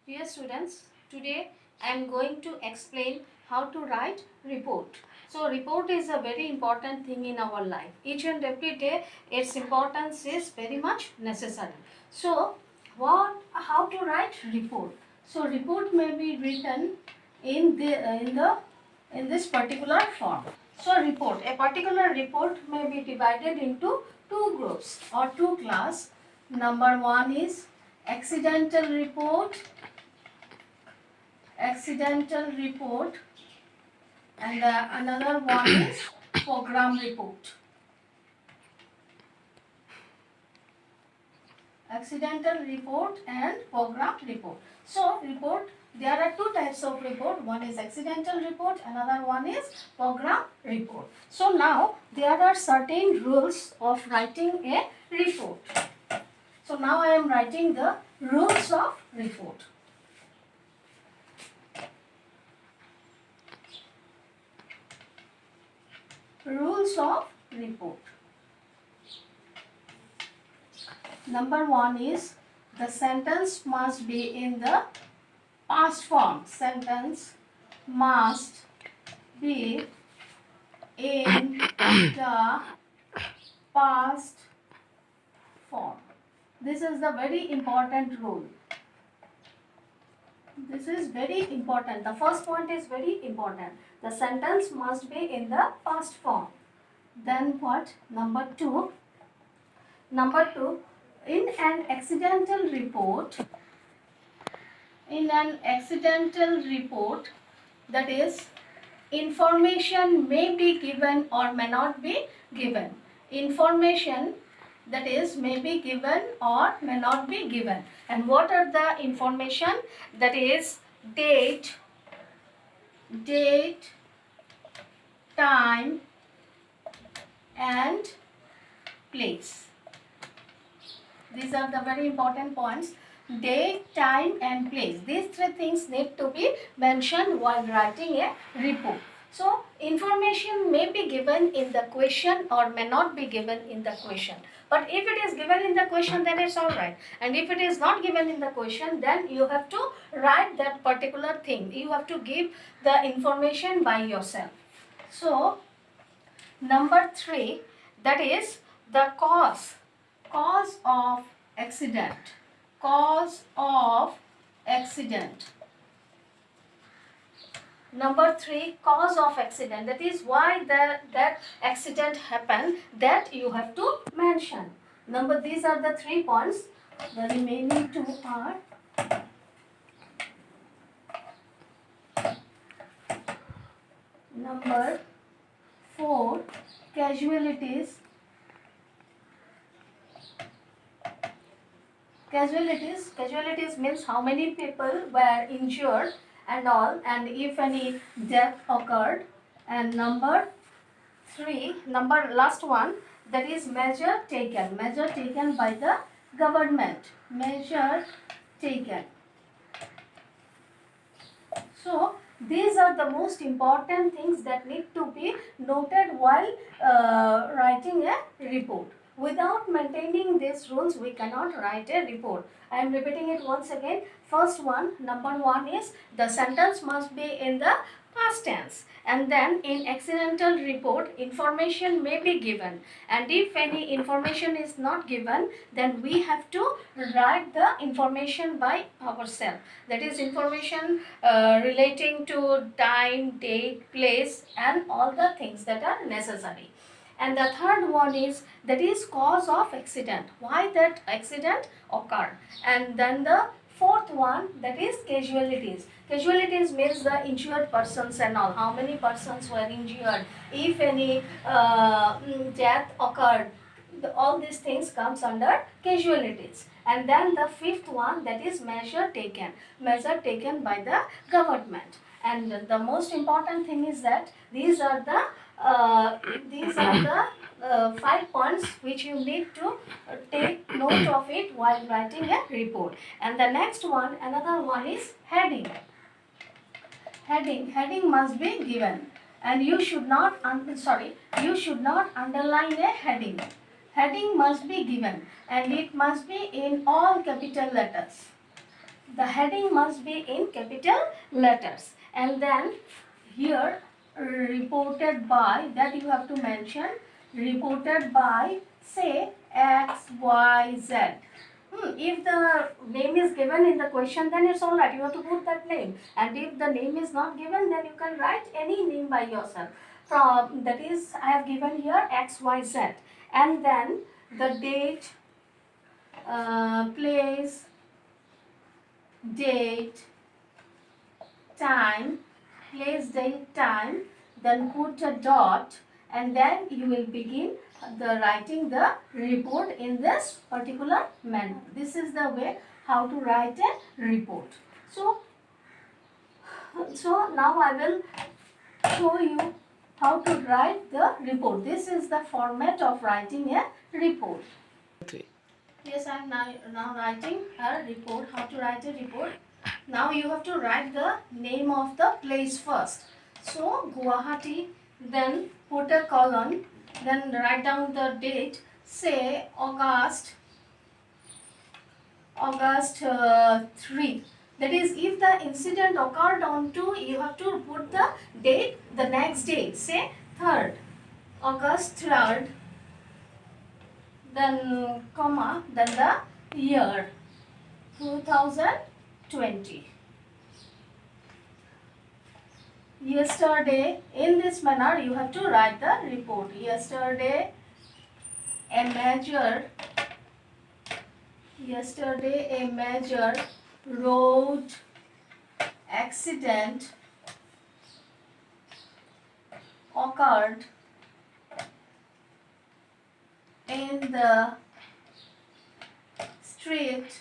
Dear students, today I am going to explain how to write report. So report is a very important thing in our life. Each and every day its importance is very much necessary. So how to write report? So report may be written in this particular form. So report, a particular report may be divided into two groups or two class. Number one is accidental report and another one is program report. Accidental report and program report. So report, there are two types of report. One is accidental report, another one is program report. So now there are certain rules of writing a report. So now I am writing the rules of report. Rules of report. Number one is the sentence must be in the past form. Sentence must be in the past form. This is the very important rule. This is very important. The first point is very important. The sentence must be in the past form. Then what? Number two, in an accidental report, that is, information may be given or may not be given. Information, that is, may be given or may not be given. And what are the information? That is date, time and place. These are the very important points. Date, time and place. These three things need to be mentioned while writing a report. So information may be given in the question or may not be given in the question. But if it is given in the question, then it's alright. And if it is not given in the question, then you have to write that particular thing. You have to give the information by yourself. So number three, that is the cause of accident. Cause of accident. Number three, cause of accident. That is why that accident happened, that you have to mention. These are the 3 points. The remaining 2 are number 4, casualties. Casualties means how many people were injured and all, and if any death occurred. And number last one, that is measure taken by the government. Measure taken. So these are the most important things that need to be noted while writing a report. Without maintaining these rules, we cannot write a report. I am repeating it once again. First one, number 1 is the sentence must be in the past tense. And then in accidental report, information may be given. And if any information is not given, then we have to write the information by ourselves. That is information relating to time, date, place and all the things that are necessary. And the third one is, that is cause of accident. Why that accident occurred. And then the fourth one, that is casualties. Casualties means the injured persons and all. How many persons were injured? If any death occurred. All these things comes under casualties. And then the fifth one, that is measure taken. Measure taken by the government. And the most important thing is that these are the 5 points which you need to take note of it while writing a report. And the next one, another one is heading. Heading must be given, and you should not underline a heading. Heading must be given, and it must be in all capital letters. the heading must be in capital letters, and then here reported by, that you have to mention reported by, say X, Y, Z. If the name is given in the question, then it's all right, you have to put that name. And if the name is not given, then you can write any name by yourself. From, that is, I have given here X, Y, Z, and then the date, place, date, time, place, date, time, then put a dot, and then you will begin the writing the report in this particular manner. This is the way how to write a report. So now I will show you how to write the report. This is the format of writing a report. Okay. Yes, I am now writing a report. How to write a report? Now you have to write the name of the place first. So Guwahati, then put a colon, then write down the date. Say August 3. That is, if the incident occurred on 2, you have to put the date, the next date. Say 3rd, August 3rd, then comma, then the year 2020. Yesterday, in this manner you have to write the report. Yesterday a major road accident occurred in the street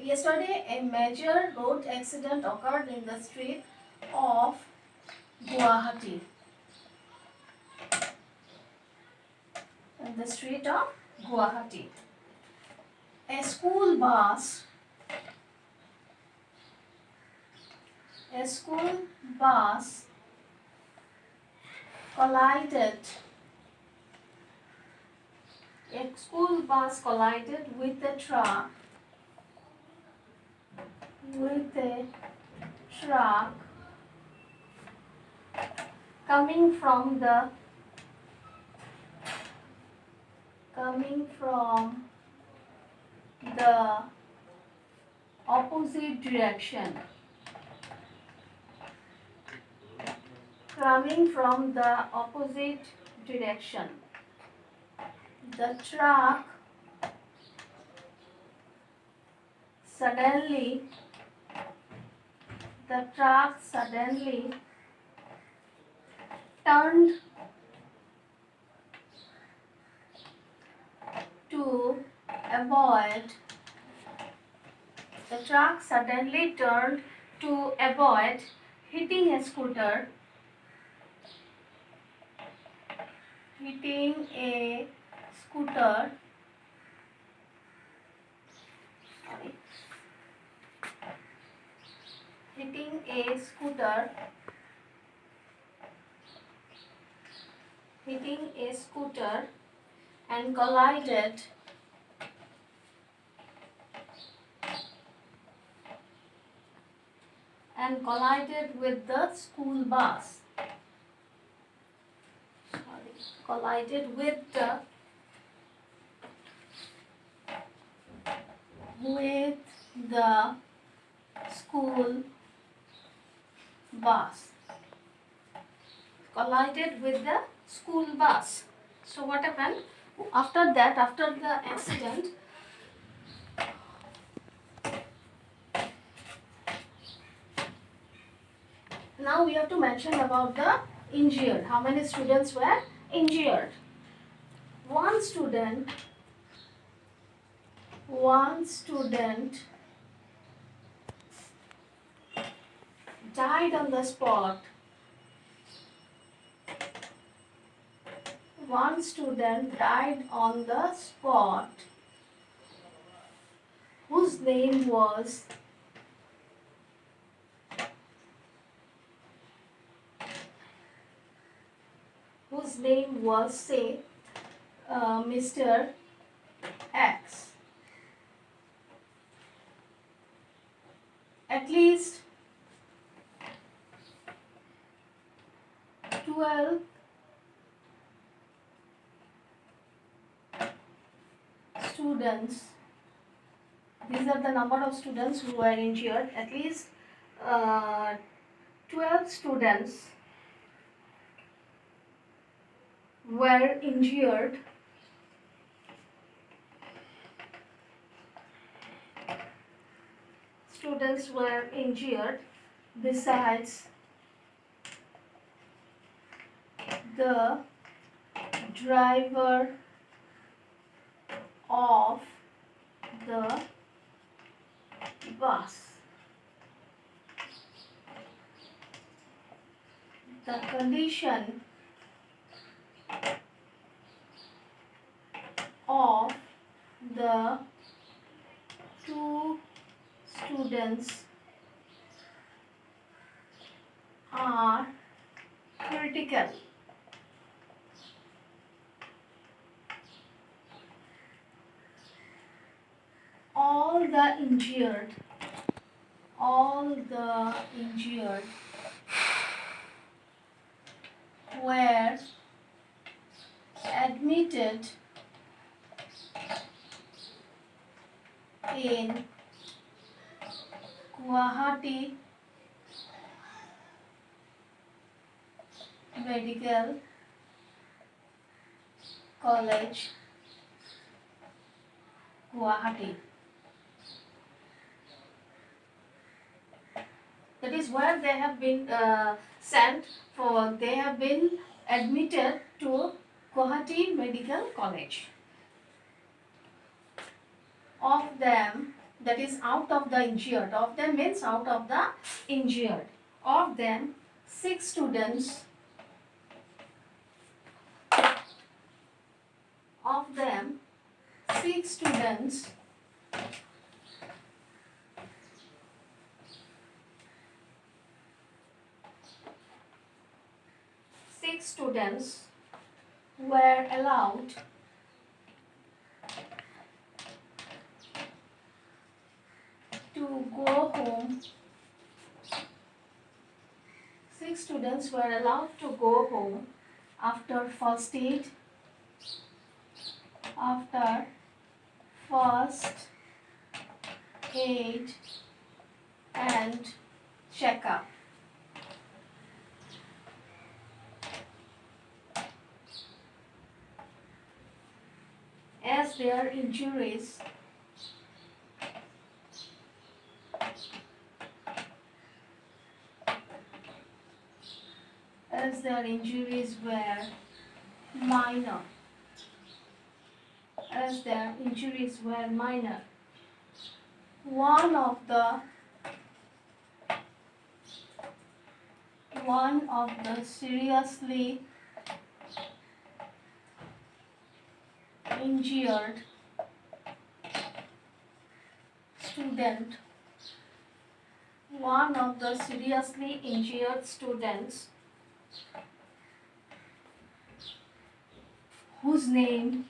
yesterday a major road accident occurred in the street of Guwahati. In the street of Guwahati. A school bus collided with a truck coming from the opposite direction. The truck suddenly turned to avoid hitting a scooter and collided with the school bus. Collided with the school bus. So what happened? After that, after the accident, now we have to mention about the injured. How many students were injured? One student died on the spot. Whose name was name was, say, Mr. X. At least 12 students, these are the number of students who were injured, at least 12 students were injured besides the driver of the bus. The condition of the two students are critical. All the injured were admitted in Guwahati Medical College, Guwahati. That is where they have been sent for, they have been admitted to Guwahati Medical College. Of them, that is out of the injured, of them means out of the injured. Of them, 6 students, of them, 6 students were allowed to go home. 6 students were allowed to go home after first aid, and checkup. As their injuries were minor, one of the seriously injured students whose name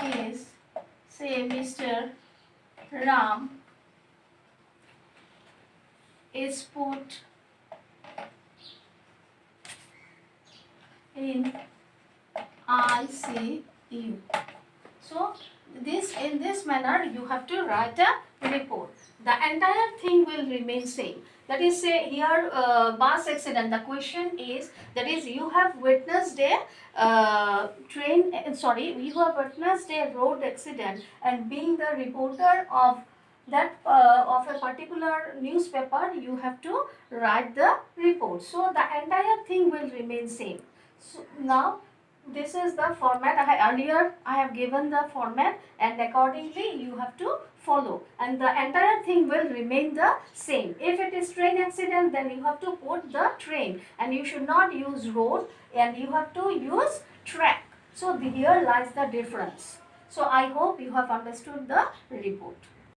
is, say, Mr. Ram, is put in ICU. So in this manner you have to write a report. The entire thing will remain same. That is, say here bus accident. The question is, that is, you have witnessed a you have witnessed a road accident, and being the reporter of that of a particular newspaper, you have to write the report. So the entire thing will remain same. So now this is the format. Earlier I have given the format, and accordingly you have to follow, and the entire thing will remain the same. If it is train accident, then you have to put the train, and you should not use road, and you have to use track. So here lies the difference. So I hope you have understood the report.